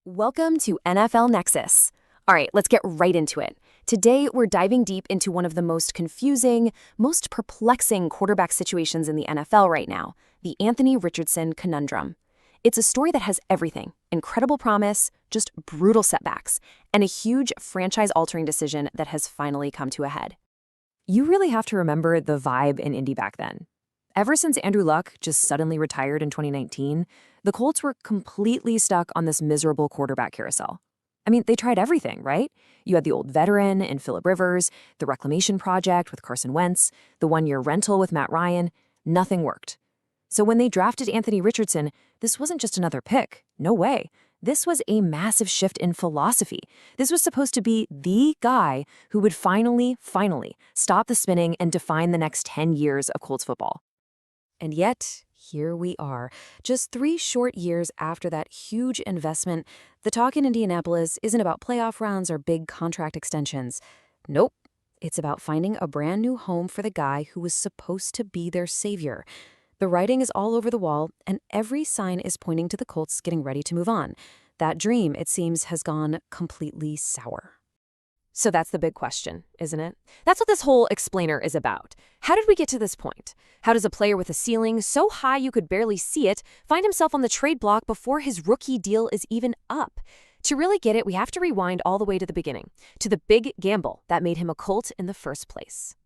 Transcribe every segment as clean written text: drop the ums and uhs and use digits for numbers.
Welcome to NFL Nexus. All right, let's get right into it. Today, we're diving deep into one of the most confusing, most perplexing quarterback situations in the NFL right now, the Anthony Richardson Conundrum. It's a story that has everything: incredible promise, just brutal setbacks, and a huge franchise-altering decision that has finally come to a head. You really have to remember the vibe in Indy back then. Ever since Andrew Luck just suddenly retired in 2019, the Colts were completely stuck on this miserable quarterback carousel. I mean, they tried everything, right? You had the old veteran in Phillip Rivers, the reclamation project with Carson Wentz, the one-year rental with Matt Ryan. Nothing worked. So when they drafted Anthony Richardson, this wasn't just another pick. No way. This was a massive shift in philosophy. This was supposed to be the guy who would finally stop the spinning and define the next 10 years of Colts football. And yet, here we are. Just 3 short years after that huge investment, the talk in Indianapolis isn't about playoff rounds or big contract extensions. Nope. It's about finding a brand new home for the guy who was supposed to be their savior. The writing is all over the wall, and every sign is pointing to the Colts getting ready to move on. That dream, it seems, has gone completely sour. So that's the big question, isn't it? That's what this whole explainer is about. How did we get to this point? How does a player with a ceiling so high you could barely see it find himself on the trade block before his rookie deal is even up? To really get it, we have to rewind all the way to the beginning, to the big gamble that made him a Colt in the first place.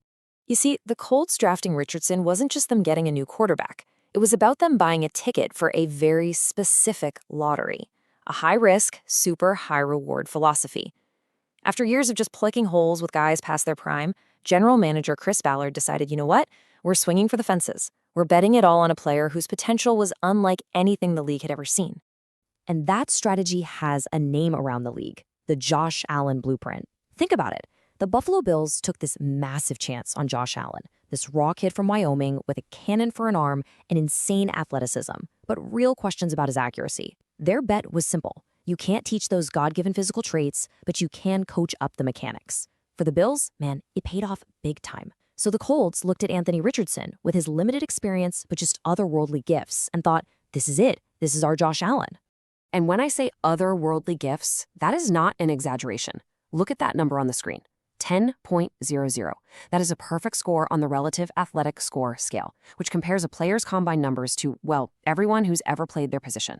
You see, the Colts drafting Richardson wasn't just them getting a new quarterback. It was about them buying a ticket for a very specific lottery, a high-risk, super high-reward philosophy. After years of just plugging holes with guys past their prime, general manager Chris Ballard decided, you know what? We're swinging for the fences. We're betting it all on a player whose potential was unlike anything the league had ever seen. And that strategy has a name around the league, the Josh Allen blueprint. Think about it. The Buffalo Bills took this massive chance on Josh Allen, this raw kid from Wyoming with a cannon for an arm and insane athleticism, but real questions about his accuracy. Their bet was simple. You can't teach those God-given physical traits, but you can coach up the mechanics. For the Bills, man, it paid off big time. So the Colts looked at Anthony Richardson with his limited experience but just otherworldly gifts and thought, this is it. This is our Josh Allen. And when I say otherworldly gifts, that is not an exaggeration. Look at that number on the screen. 10.00. That is a perfect score on the relative athletic score scale, which compares a player's combine numbers to, well, everyone who's ever played their position.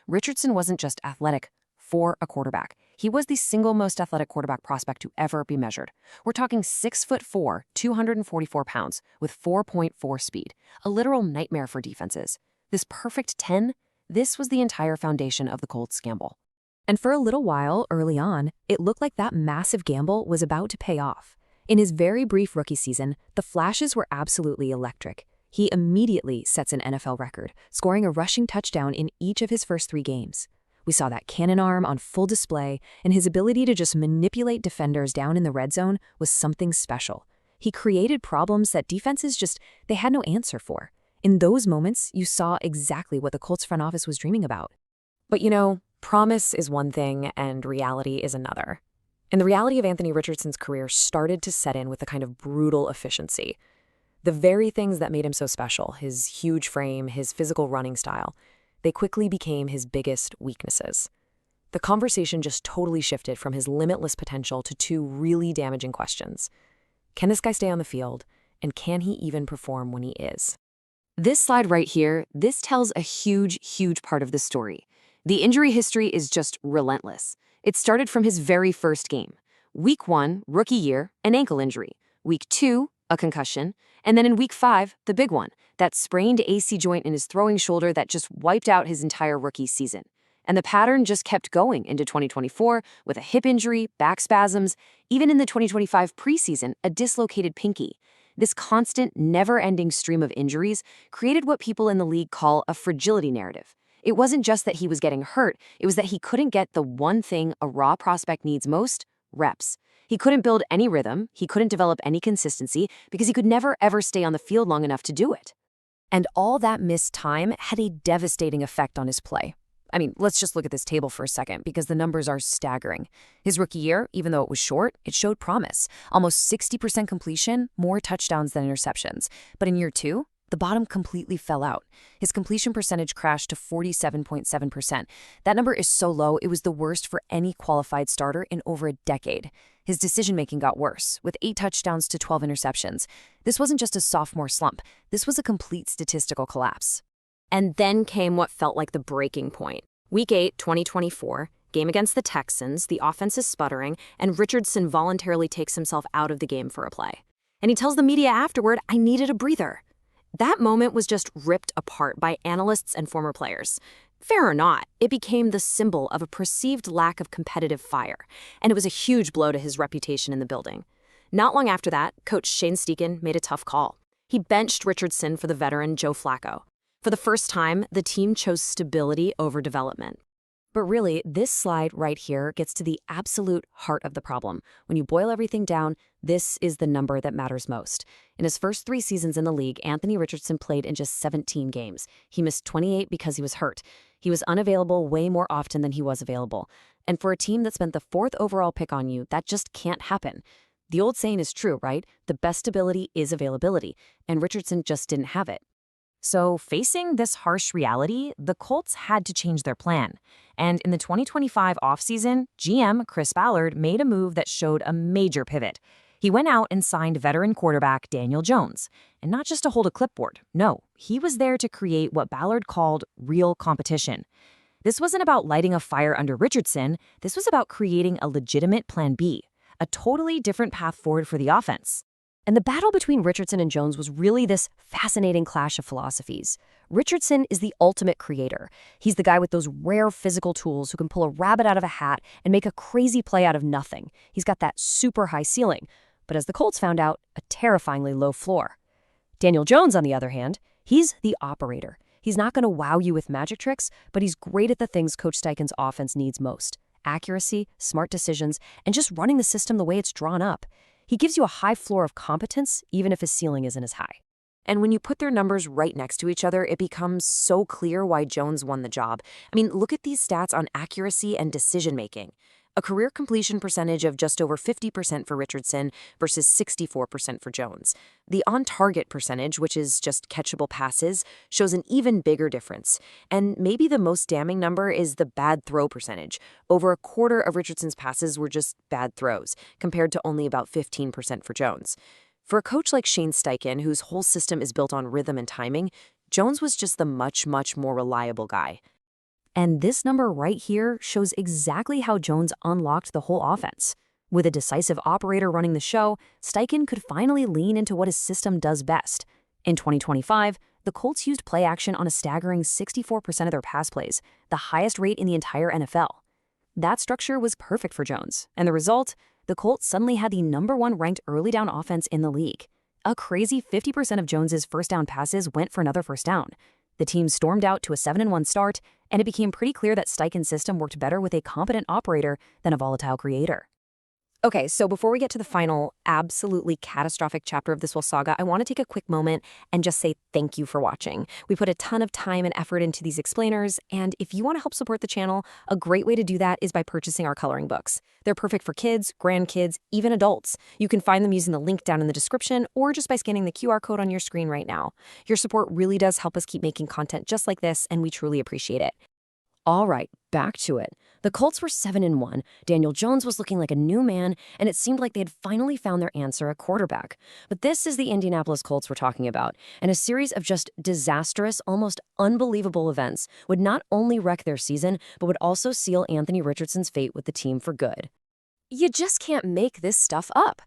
Richardson wasn't just athletic for a quarterback. He was the single most athletic quarterback prospect to ever be measured. We're talking 6'4", 244 pounds, with 4.4 speed, a literal nightmare for defenses. This perfect 10, this was the entire foundation of the Colts gamble. And for a little while, early on, it looked like that massive gamble was about to pay off. In his very brief rookie season, the flashes were absolutely electric. He immediately sets an NFL record, scoring a rushing touchdown in each of his first 3 games. We saw that cannon arm on full display, and his ability to just manipulate defenders down in the red zone was something special. He created problems that defenses they had no answer for. In those moments, you saw exactly what the Colts front office was dreaming about. But promise is one thing and reality is another. And the reality of Anthony Richardson's career started to set in with a kind of brutal efficiency. The very things that made him so special, his huge frame, his physical running style, they quickly became his biggest weaknesses. The conversation just totally shifted from his limitless potential to 2 really damaging questions. Can this guy stay on the field? And can he even perform when he is? This slide right here, this tells a huge part of the story. The injury history is just relentless. It started from his very first game. Week 1, rookie year, an ankle injury. Week 2, a concussion. And then in week 5, the big one, that sprained AC joint in his throwing shoulder that just wiped out his entire rookie season. And the pattern just kept going into 2024 with a hip injury, back spasms, even in the 2025 preseason, a dislocated pinky. This constant, never-ending stream of injuries created what people in the league call a fragility narrative. It wasn't just that he was getting hurt, it was that he couldn't get the one thing a raw prospect needs most: reps. He couldn't build any rhythm, he couldn't develop any consistency, because he could never ever stay on the field long enough to do it. And all that missed time had a devastating effect on his play. I mean, let's just look at this table for a second, because the numbers are staggering. His rookie year, even though it was short, it showed promise. Almost 60% completion, more touchdowns than interceptions. But in year 2, The bottom completely fell out. His completion percentage crashed to 47.7%. That number is so low, it was the worst for any qualified starter in over a decade. His decision-making got worse, with 8 touchdowns to 12 interceptions. This wasn't just a sophomore slump. This was a complete statistical collapse. And then came what felt like the breaking point. Week 8, 2024, game against the Texans, the offense is sputtering, and Richardson voluntarily takes himself out of the game for a play. And he tells the media afterward, "I needed a breather." That moment was just ripped apart by analysts and former players. Fair or not, it became the symbol of a perceived lack of competitive fire, and it was a huge blow to his reputation in the building. Not long after that, coach Shane Steichen made a tough call. He benched Richardson for the veteran Joe Flacco. For the first time, the team chose stability over development. But really, this slide right here gets to the absolute heart of the problem. When you boil everything down, this is the number that matters most. In his first 3 seasons in the league, Anthony Richardson played in just 17 games. He missed 28 because he was hurt. He was unavailable way more often than he was available. And for a team that spent the 4th overall pick on you, that just can't happen. The old saying is true, right? The best ability is availability, and Richardson just didn't have it. So, facing this harsh reality, the Colts had to change their plan. And in the 2025 offseason, GM Chris Ballard made a move that showed a major pivot. He went out and signed veteran quarterback Daniel Jones. And not just to hold a clipboard. No, he was there to create what Ballard called real competition. This wasn't about lighting a fire under Richardson. This was about creating a legitimate plan B, a totally different path forward for the offense. And the battle between Richardson and Jones was really this fascinating clash of philosophies. Richardson is the ultimate creator. He's the guy with those rare physical tools who can pull a rabbit out of a hat and make a crazy play out of nothing. He's got that super high ceiling, but as the Colts found out, a terrifyingly low floor. Daniel Jones, on the other hand, he's the operator. He's not going to wow you with magic tricks, but he's great at the things Coach Steichen's offense needs most: accuracy, smart decisions, and just running the system the way it's drawn up. He gives you a high floor of competence, even if his ceiling isn't as high. And when you put their numbers right next to each other, it becomes so clear why Jones won the job. I mean, look at these stats on accuracy and decision-making. A career completion percentage of just over 50% for Richardson versus 64% for Jones. The on-target percentage, which is just catchable passes, shows an even bigger difference. And maybe the most damning number is the bad throw percentage. Over a quarter of Richardson's passes were just bad throws, compared to only about 15% for Jones. For a coach like Shane Steichen, whose whole system is built on rhythm and timing, Jones was just the much more reliable guy. And this number right here shows exactly how Jones unlocked the whole offense. With a decisive operator running the show, Steichen could finally lean into what his system does best. In 2025, the Colts used play action on a staggering 64% of their pass plays, the highest rate in the entire NFL. That structure was perfect for Jones, and the result? The Colts suddenly had the #1 ranked early down offense in the league. A crazy 50% of Jones's first down passes went for another first down. The team stormed out to a 7-1 start, and it became pretty clear that Steichen's system worked better with a competent operator than a volatile creator. Okay, so before we get to the final, absolutely catastrophic chapter of this whole saga, I want to take a quick moment and just say thank you for watching. We put a ton of time and effort into these explainers, and if you want to help support the channel, a great way to do that is by purchasing our coloring books. They're perfect for kids, grandkids, even adults. You can find them using the link down in the description or just by scanning the QR code on your screen right now. Your support really does help us keep making content just like this, and we truly appreciate it. All right, back to it. The Colts were 7-1, Daniel Jones was looking like a new man, and it seemed like they had finally found their answer at quarterback. But this is the Indianapolis Colts we're talking about, and a series of just disastrous, almost unbelievable events would not only wreck their season, but would also seal Anthony Richardson's fate with the team for good. You just can't make this stuff up.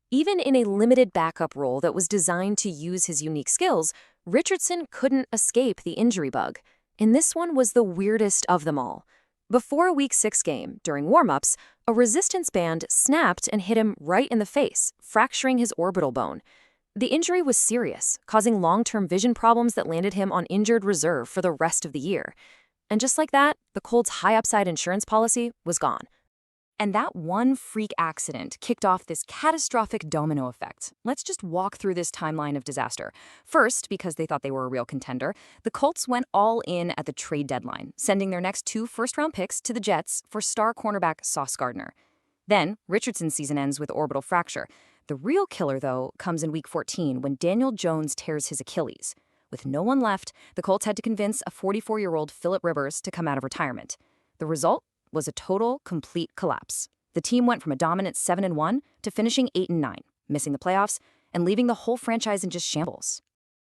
Even in a limited backup role that was designed to use his unique skills, Richardson couldn't escape the injury bug. And this one was the weirdest of them all. Before a Week 6 game, during warm-ups, a resistance band snapped and hit him right in the face, fracturing his orbital bone. The injury was serious, causing long-term vision problems that landed him on injured reserve for the rest of the year. And just like that, the Colts' high-upside insurance policy was gone. And that one freak accident kicked off this catastrophic domino effect. Let's just walk through this timeline of disaster. First, because they thought they were a real contender, the Colts went all in at the trade deadline, sending their next 2 first-round picks to the Jets for star cornerback Sauce Gardner. Then, Richardson's season ends with orbital fracture. The real killer, though, comes in Week 14 when Daniel Jones tears his Achilles. With no one left, the Colts had to convince a 44-year-old Phillip Rivers to come out of retirement. The result was a total, complete collapse. The team went from a dominant 7-1 to finishing 8-9, missing the playoffs and leaving the whole franchise in just shambles.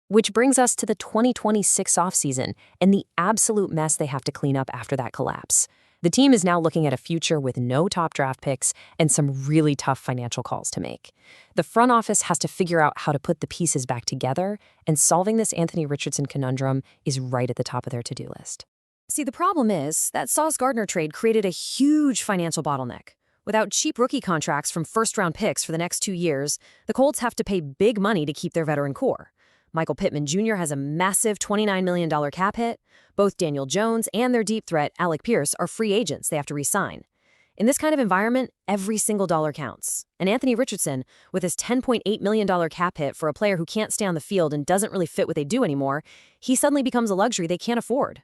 Which brings us to the 2026 offseason and the absolute mess they have to clean up after that collapse. The team is now looking at a future with no top draft picks and some really tough financial calls to make. The front office has to figure out how to put the pieces back together, and solving this Anthony Richardson conundrum is right at the top of their to-do list. See, the problem is that Sauce Gardner trade created a huge financial bottleneck. Without cheap rookie contracts from first-round picks for the next 2 years, the Colts have to pay big money to keep their veteran core. Michael Pittman Jr. has a massive $29 million cap hit. Both Daniel Jones and their deep threat, Alec Pierce, are free agents they have to re-sign. In this kind of environment, every single dollar counts. And Anthony Richardson, with his $10.8 million cap hit for a player who can't stay on the field and doesn't really fit what they do anymore, he suddenly becomes a luxury they can't afford.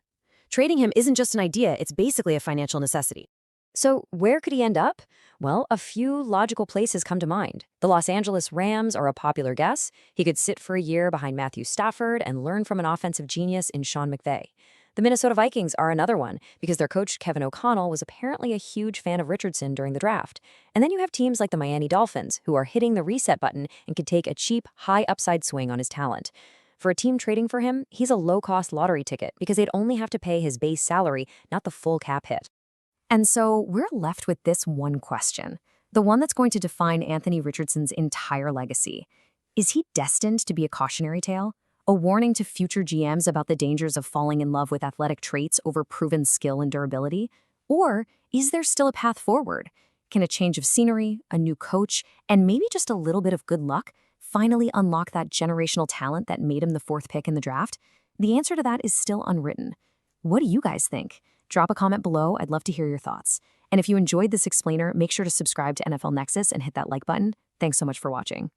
Trading him isn't just an idea, it's basically a financial necessity. So where could he end up? Well, a few logical places come to mind. The Los Angeles Rams are a popular guess. He could sit for a year behind Matthew Stafford and learn from an offensive genius in Sean McVay. The Minnesota Vikings are another one because their coach Kevin O'Connell was apparently a huge fan of Richardson during the draft. And then you have teams like the Miami Dolphins, who are hitting the reset button and could take a cheap, high-upside swing on his talent. For a team trading for him, he's a low-cost lottery ticket because they'd only have to pay his base salary, not the full cap hit. And so we're left with this one question, the one that's going to define Anthony Richardson's entire legacy. Is he destined to be a cautionary tale? A warning to future GMs about the dangers of falling in love with athletic traits over proven skill and durability? Or is there still a path forward? Can a change of scenery, a new coach, and maybe just a little bit of good luck finally unlock that generational talent that made him the 4th pick in the draft? The answer to that is still unwritten. What do you guys think? Drop a comment below. I'd love to hear your thoughts. And if you enjoyed this explainer, make sure to subscribe to NFL Nexus and hit that like button. Thanks so much for watching.